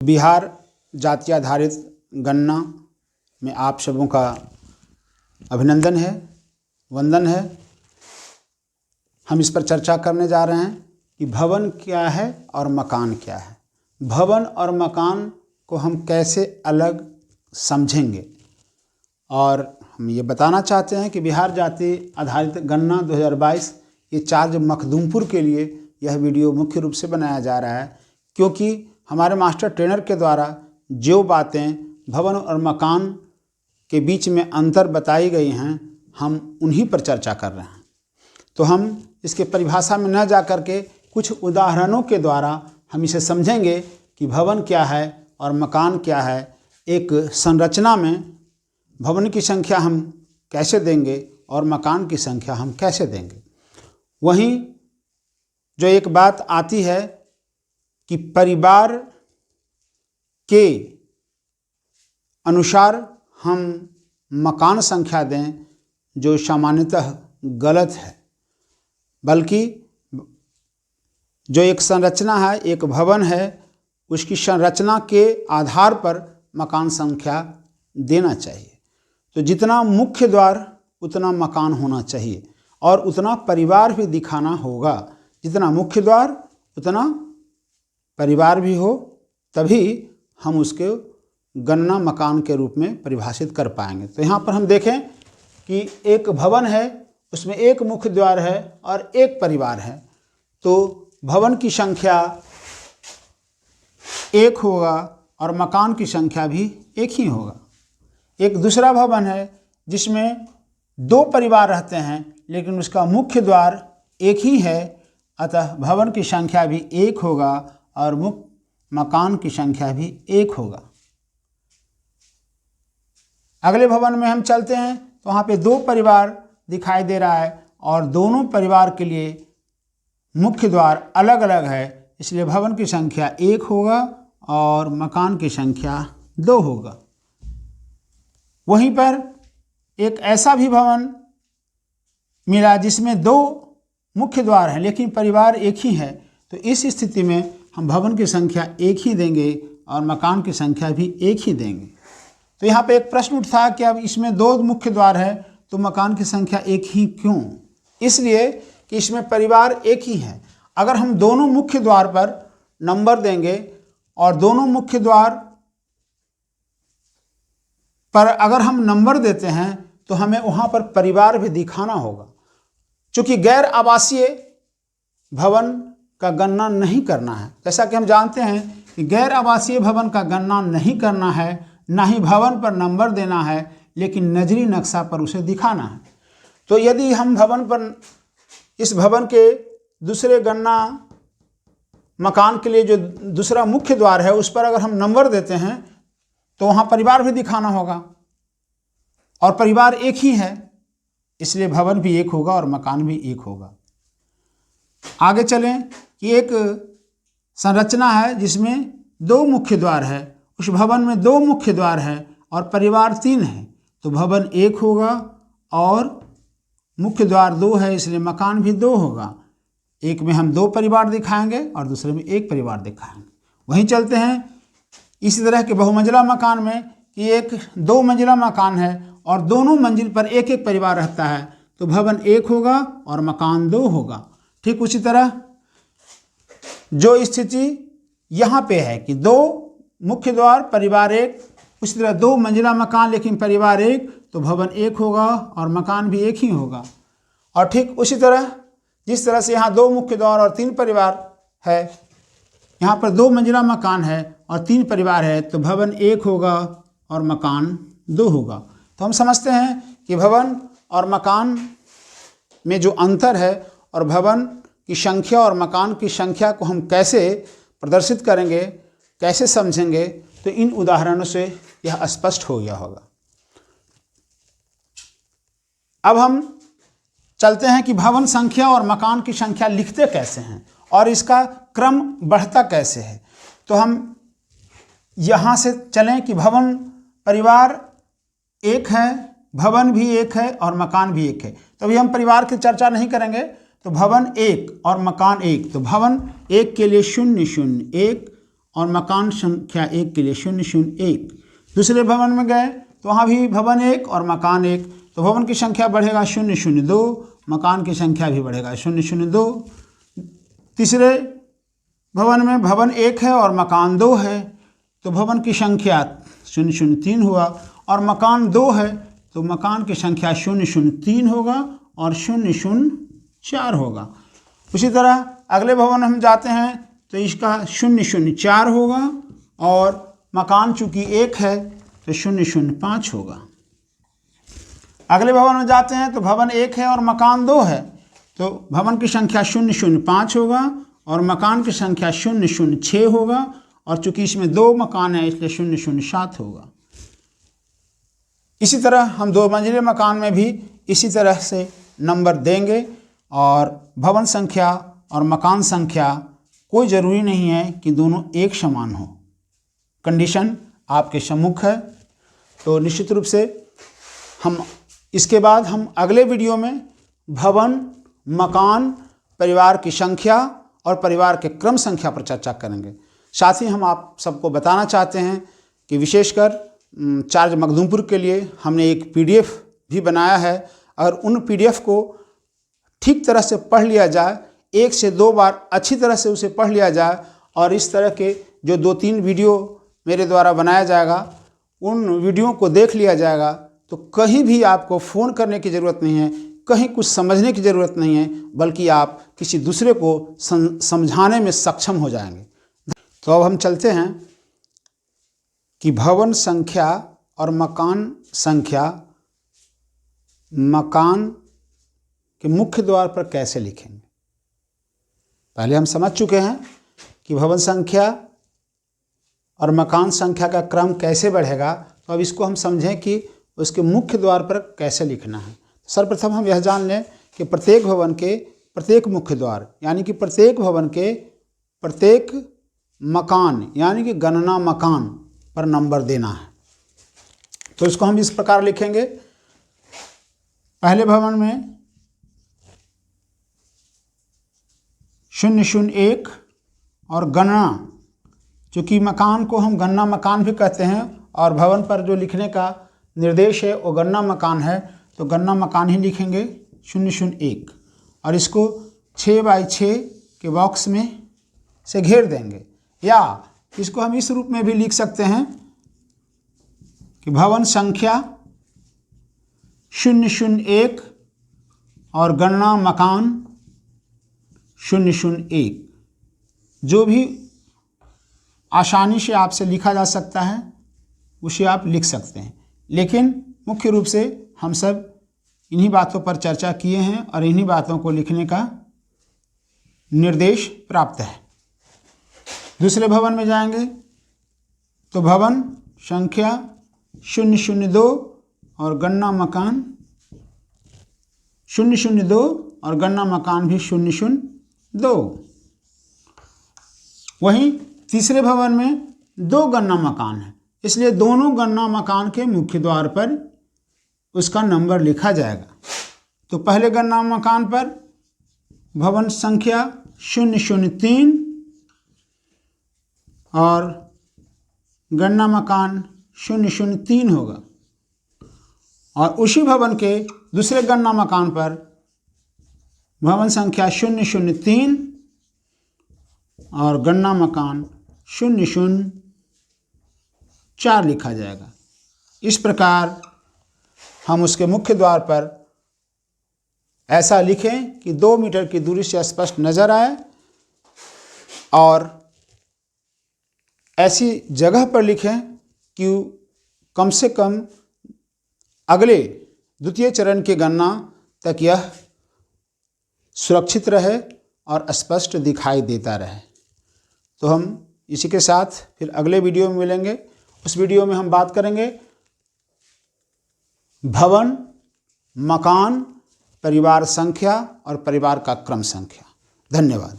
बिहार जाति आधारित गणना में आप सबों का अभिनंदन है, वंदन है। हम इस पर चर्चा करने जा रहे हैं कि भवन क्या है और मकान क्या है। भवन और मकान को हम कैसे अलग समझेंगे, और हम ये बताना चाहते हैं कि बिहार जाति आधारित गणना 2022 ये चार्ज मखदूमपुर के लिए यह वीडियो मुख्य रूप से बनाया जा रहा है, क्योंकि हमारे मास्टर ट्रेनर के द्वारा जो बातें भवन और मकान के बीच में अंतर बताई गई हैं, हम उन्हीं पर चर्चा कर रहे हैं। तो हम इसके परिभाषा में न जा कर के कुछ उदाहरणों के द्वारा हम इसे समझेंगे कि भवन क्या है और मकान क्या है। एक संरचना में भवन की संख्या हम कैसे देंगे और मकान की संख्या हम कैसे देंगे। वहीं जो एक बात आती है कि परिवार के अनुसार हम मकान संख्या दें, जो सामान्यतः गलत है, बल्कि जो एक संरचना है, एक भवन है, उसकी संरचना के आधार पर मकान संख्या देना चाहिए। तो जितना मुख्य द्वार उतना मकान होना चाहिए और उतना परिवार भी दिखाना होगा। जितना मुख्य द्वार उतना परिवार भी हो, तभी हम उसके गणना मकान के रूप में परिभाषित कर पाएंगे। तो यहाँ पर हम देखें कि एक भवन है, उसमें एक मुख्य द्वार है और एक परिवार है, तो भवन की संख्या एक होगा और मकान की संख्या भी एक ही होगा। एक दूसरा भवन है जिसमें दो परिवार रहते हैं, लेकिन उसका मुख्य द्वार एक ही है, अतः भवन की संख्या भी एक होगा और मकान की संख्या भी एक होगा। अगले भवन में हम चलते हैं तो वहाँ पे दो परिवार दिखाई दे रहा है और दोनों परिवार के लिए मुख्य द्वार अलग अलग है, इसलिए भवन की संख्या एक होगा और मकान की संख्या दो होगा। वहीं पर एक ऐसा भी भवन मिला जिसमें दो मुख्य द्वार हैं लेकिन परिवार एक ही है, तो इस स्थिति में हम भवन की संख्या एक ही देंगे और मकान की संख्या भी एक ही देंगे। तो यहाँ पे एक प्रश्न उठता कि अब इसमें दो मुख्य द्वार है तो मकान की संख्या एक ही क्यों? इसलिए कि इसमें परिवार एक ही है। अगर हम दोनों मुख्य द्वार पर नंबर देंगे और दोनों मुख्य द्वार पर अगर हम नंबर देते हैं तो हमें वहाँ पर परिवार भी दिखाना होगा। चूँकि गैर आवासीय भवन का गणना नहीं करना है, जैसा कि हम जानते हैं कि गैर आवासीय भवन का गणना नहीं करना है, ना ही भवन पर नंबर देना है, लेकिन नजरी नक्शा पर उसे दिखाना है। तो यदि हम भवन पर इस भवन के दूसरे गणना मकान के लिए जो दूसरा मुख्य द्वार है उस पर अगर हम नंबर देते हैं तो वहाँ परिवार भी दिखाना होगा, और परिवार एक ही है, इसलिए भवन भी एक होगा और मकान भी एक होगा। आगे चलें कि एक संरचना है जिसमें दो मुख्य द्वार है, उस भवन में दो मुख्य द्वार है और परिवार तीन है, तो भवन एक होगा और मुख्य द्वार दो है, इसलिए मकान भी दो होगा। एक में हम दो परिवार दिखाएंगे और दूसरे में एक परिवार दिखाएंगे। वहीं चलते हैं इसी तरह के बहुमंजिला मकान में कि एक दो मंजिला मकान है और दोनों मंजिल पर एक एक परिवार रहता है, तो भवन एक होगा और मकान दो होगा। ठीक उसी तरह जो स्थिति यहाँ पे है कि दो मुख्य द्वार परिवार एक, उसी तरह दो मंजिला मकान लेकिन परिवार एक, तो भवन एक होगा और मकान भी एक ही होगा। और ठीक उसी तरह जिस तरह से यहाँ दो मुख्य द्वार और तीन परिवार है, यहाँ पर दो मंजिला मकान है और तीन परिवार है, तो भवन एक होगा और मकान दो होगा। तो हम समझते हैं कि भवन और मकान में जो अंतर है और भवन की संख्या और मकान की संख्या को हम कैसे प्रदर्शित करेंगे, कैसे समझेंगे, तो इन उदाहरणों से यह स्पष्ट हो गया होगा। अब हम चलते हैं कि भवन संख्या और मकान की संख्या लिखते कैसे हैं और इसका क्रम बढ़ता कैसे है। तो हम यहाँ से चलें कि भवन परिवार एक है, भवन भी एक है और मकान भी एक है। तो अभी हम परिवार की चर्चा नहीं करेंगे। तो भवन एक और मकान एक, तो भवन एक के लिए 0 0 1 और मकान संख्या 1 के लिए 001। दूसरे भवन में गए तो वहाँ भी भवन 1 और मकान 1, तो भवन की संख्या बढ़ेगा 002, मकान की संख्या भी बढ़ेगा 002। तीसरे भवन में भवन 1 है और मकान 2 है, तो भवन की संख्या 003 हुआ, और मकान 2 है तो मकान की संख्या 003 होगा और 004 होगा। उसी तरह अगले भवन हम जाते हैं तो इसका 004 होगा, और मकान चूंकि 1 है तो 005 होगा। अगले भवन में जाते हैं तो भवन 1 है और मकान 2 है, तो भवन की संख्या 005 होगा और मकान की संख्या 006 होगा, और चूंकि इसमें 2 मकान है इसलिए 007 होगा। इसी तरह हम 2 मंजिले मकान में भी इसी तरह से नंबर देंगे, और भवन संख्या और मकान संख्या कोई ज़रूरी नहीं है कि दोनों एक समान हो, कंडीशन आपके सम्मुख है। तो निश्चित रूप से हम इसके बाद हम अगले वीडियो में भवन, मकान, परिवार की संख्या और परिवार के क्रम संख्या पर चर्चा करेंगे। साथ ही हम आप सबको बताना चाहते हैं कि विशेषकर चार्ज मखदूमपुर के लिए हमने एक PDF भी बनाया है। अगर उन PDF को ठीक तरह से पढ़ लिया जाए, 1 से 2 बार अच्छी तरह से उसे पढ़ लिया जाए, और इस तरह के जो 2-3 वीडियो मेरे द्वारा बनाया जाएगा उन वीडियो को देख लिया जाएगा, तो कहीं भी आपको फ़ोन करने की ज़रूरत नहीं है, कहीं कुछ समझने की ज़रूरत नहीं है, बल्कि आप किसी दूसरे को समझाने में सक्षम हो जाएंगे। तो अब हम चलते हैं कि भवन संख्या और मकान संख्या मकान के मुख्य द्वार पर कैसे लिखेंगे। पहले हम समझ चुके हैं कि भवन संख्या और मकान संख्या का क्रम कैसे बढ़ेगा, तो अब इसको हम समझें कि उसके मुख्य द्वार पर कैसे लिखना है। सर्वप्रथम हम यह जान लें कि प्रत्येक भवन के प्रत्येक मुख्य द्वार, यानी कि प्रत्येक भवन के प्रत्येक मकान यानी कि गणना मकान पर नंबर देना है। तो इसको हम इस प्रकार लिखेंगे। पहले भवन में 001 और गणना, चूँकि मकान को हम गणना मकान भी कहते हैं और भवन पर जो लिखने का निर्देश है वो गणना मकान है, तो गणना मकान ही लिखेंगे 001, और इसको 6x6 के बॉक्स में से घेर देंगे। या इसको हम इस रूप में भी लिख सकते हैं कि भवन संख्या 001 और गणना मकान 001, जो भी आसानी से आपसे लिखा जा सकता है उसे आप लिख सकते हैं। लेकिन मुख्य रूप से हम सब इन्हीं बातों पर चर्चा किए हैं और इन्हीं बातों को लिखने का निर्देश प्राप्त है। दूसरे भवन में जाएंगे तो भवन संख्या 002 और गणना मकान 002 और गणना मकान भी 002। वहीं तीसरे भवन में 2 गणना मकान है, इसलिए दोनों गणना मकान के मुख्य द्वार पर उसका नंबर लिखा जाएगा। तो पहले गणना मकान पर भवन संख्या 003 और गणना मकान 003 होगा, और उसी भवन के दूसरे गणना मकान पर भवन संख्या 003 और गणना मकान 004 लिखा जाएगा। इस प्रकार हम उसके मुख्य द्वार पर ऐसा लिखें कि 2 मीटर की दूरी से स्पष्ट नजर आए, और ऐसी जगह पर लिखें कि कम से कम अगले द्वितीय चरण की गणना तक यह सुरक्षित रहे और स्पष्ट दिखाई देता रहे। तो हम इसी के साथ फिर अगले वीडियो में मिलेंगे। उस वीडियो में हम बात करेंगे भवन, मकान, परिवार संख्या और परिवार का क्रम संख्या। धन्यवाद।